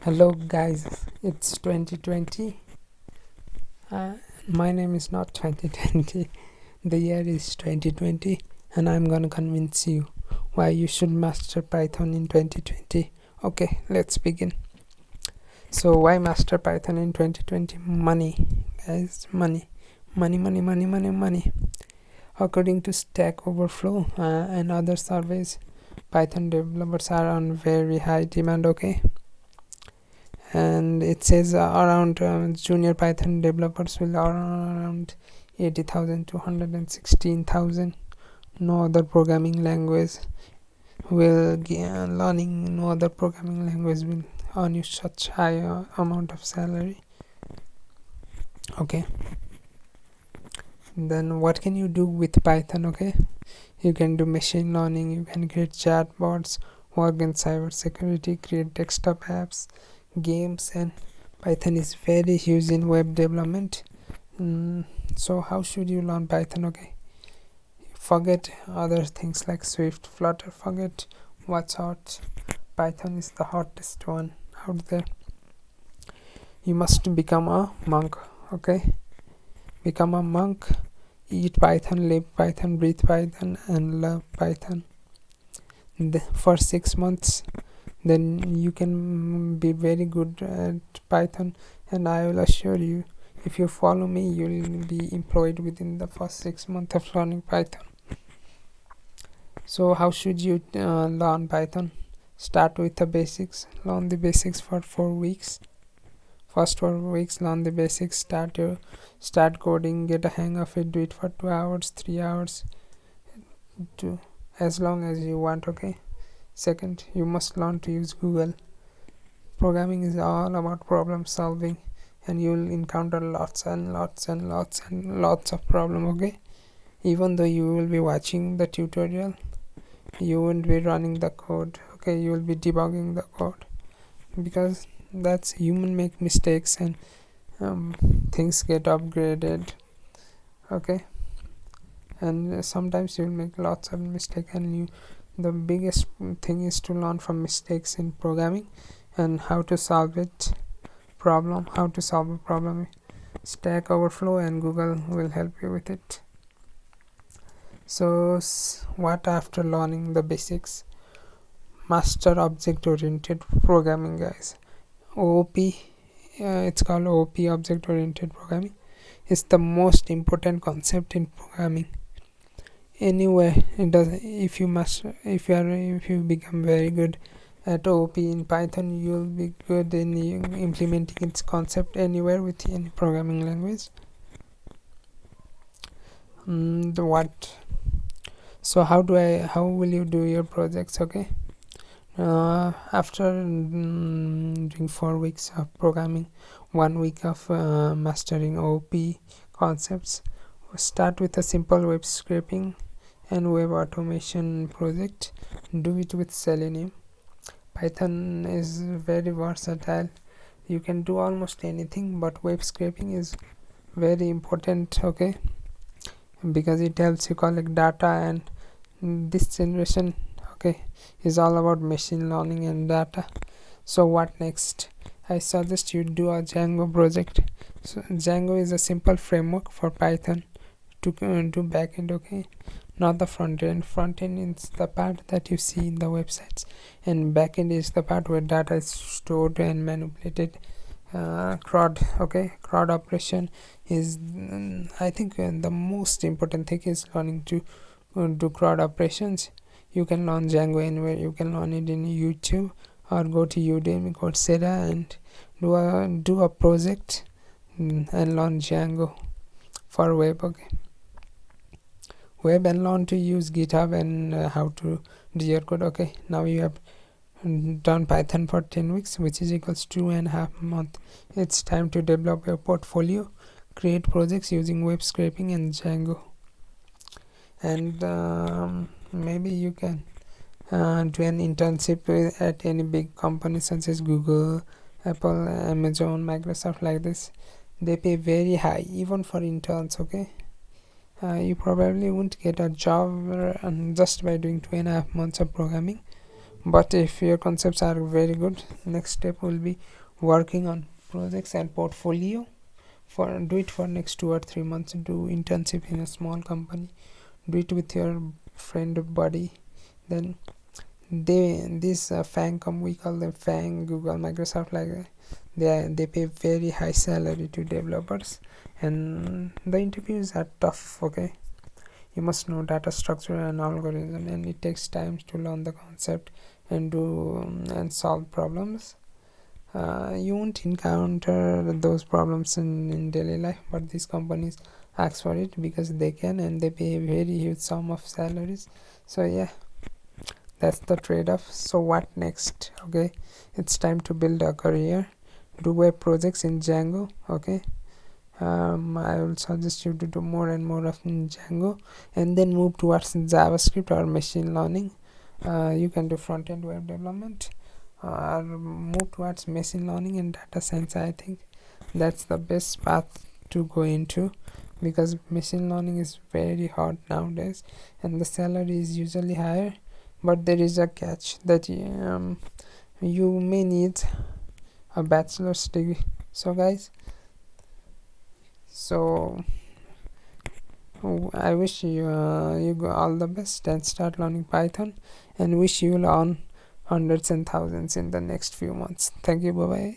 Hello guys, it's 2020. My name is not 2020. The year is 2020 and I'm gonna convince you why you should master Python in 2020. Okay, let's begin. So why master Python in 2020? Money, guys, money. Money. According to Stack Overflow and other surveys, Python developers are on very high demand, okay? And it says around junior Python developers will earn around 80,000 to 116,000. No other programming language will learning no other programming language will earn you such high amount of salary. Okay, then what can you do with Python? Okay, you can do machine learning, you can create chatbots, work in cyber security, create desktop apps, games, and Python is very used in web development. So how should you learn Python? Okay, forget other things like Swift, Flutter, forget what's hot. Python is the hottest one out there. You must become a monk. Okay, become a monk, eat Python, live Python, breathe Python, and love Python for 6 months. Then you can be very good at Python, and I will assure you, if you follow me, you will be employed within the first 6 months of learning Python. So how should you learn Python? Start with the basics. Learn the basics for 4 weeks. First 4 weeks, learn the basics. Start coding, get a hang of it. Do it for 2 hours, 3 hours, as long as you want. Okay. Second, you must learn to use Google. Programming is all about problem solving, and you will encounter lots of problems. Okay, even though you will be watching the tutorial, you won't be running the code. Okay, you will be debugging the code, because that's human make mistakes, and things get upgraded. Okay, and sometimes you will make lots of mistakes, and the biggest thing is to learn from mistakes in programming and how to solve a problem. Stack Overflow and Google will help you with it. So what after learning the basics? Master object oriented programming, guys. OOP, it's called OOP, object oriented programming. It's the most important concept in programming. Anyway, it does. If you become very good at OOP in Python, you'll be good in implementing its concept anywhere with any programming language. So how will you do your projects? Okay, after doing 4 weeks of programming, 1 week of mastering OOP concepts, start with a simple web scraping and web automation project. Do it with Selenium. Python is very versatile. You can do almost anything, but web scraping is very important. Okay, because it helps you collect data, and this generation, okay, is all about machine learning and data. So what next? I suggest you do a Django project. So Django is a simple framework for Python to do backend. Okay, not the front end. Front end is the part that you see in the websites, and backend is the part where data is stored and manipulated. CRUD operation is I think the most important thing is learning to do CRUD operations. You can learn Django anywhere. You can learn it in YouTube, or go to Udemy, Coursera, and do a project and learn Django for web. Okay, web, and learn to use GitHub and how to do your code. Okay, now you have done Python for 10 weeks, which is equals 2.5 months. It's time to develop your portfolio, create projects using web scraping and Django, and maybe you can do an internship at any big company such as Google, Apple, Amazon, Microsoft. Like this, they pay very high even for interns. Okay, you probably won't get a job just by doing 2.5 months of programming, But if your concepts are very good, next step will be working on projects and portfolio. For do it for next 2 or 3 months. Do internship in a small company. Do it with your friend or buddy. Then this fang we call them fang, Google, Microsoft, like they pay very high salary to developers, and the interviews are tough. Okay, you must know data structure and algorithm, and it takes time to learn the concept and do and solve problems. You won't encounter those problems in daily life, but these companies ask for it because they can, and they pay a very huge sum of salaries. So yeah, that's the trade-off. So what next? Okay, it's time to build a career. Do web projects in Django. Okay, I will suggest you to do more and more of in Django, and then move towards JavaScript or machine learning. You can do front-end web development, or move towards machine learning and data science. I think that's the best path to go into, because machine learning is very hard nowadays, and the salary is usually higher. But there is a catch that you may need a bachelor's degree. So guys, so I wish you go all the best and start learning Python, and wish you will earn hundreds and thousands in the next few months. Thank you. Bye bye.